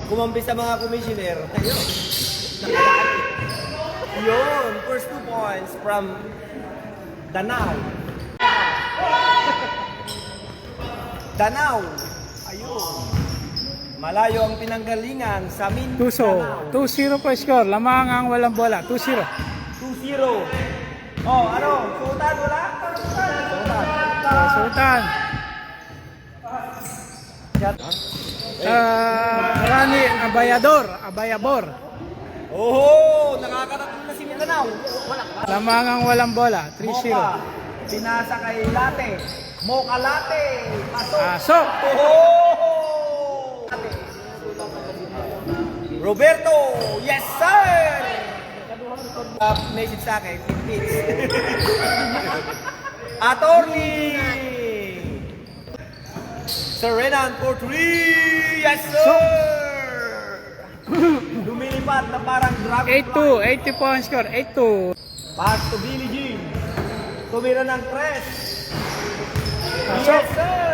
kumampi sa mga commissioner. Ayun. Yun, first 2 points from Danao. Danao. Ayun. Malayo ang pinanggalingan sa Mindanao. 2-0 po score. Lamang ang walang bola. 2-0. 2-0. Oh, ano? Sultan wala? Sultan. Rani Abayabor. Oh, nakakatatlo na si Mindanao. Lamang ang walang bola. 3-0. Mocha. Pinasa kay Latte. Mocha Latte. Pasok. Oh! Roberto. Yes, sir! Message sa akin. Attorney. Sir Renan for 3. Yes, sir! Lumilipat na parang dragon. 8-2. 80 po ang score. 8-2. Pass to Billie Jean. Tumira ng 3. Pasok. Yes, sir!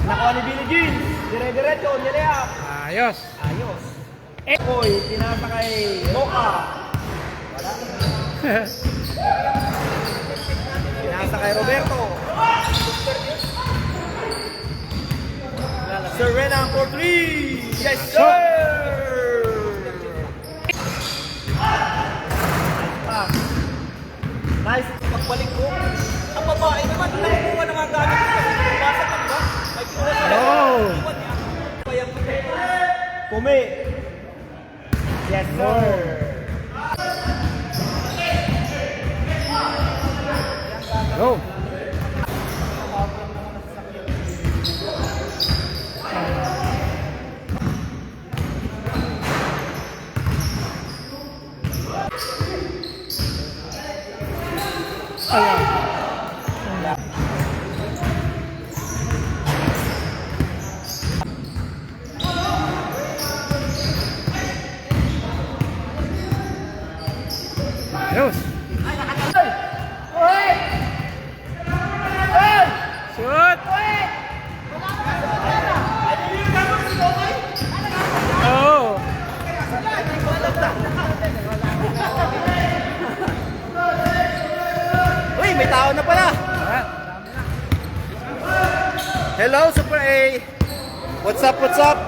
Nakuha ni Billie Jean. Dire-diretso, nilayap. Ayos. Ayos. Ekoy, pinasa kay Mocha. Wala. Pinasa kay Roberto. Sir Renan for 3. Yes, sir! Nice. Pagbalik ko. Ang babae naman, nakakuha ng mga gamit. Pasa ka ba? May kinuha sa Oh. Kume. Yes, sir. Go. Ayan. Ayos. Shoot. Oh. Uy, may tao na pala. Hello, Super A. What's up, what's up?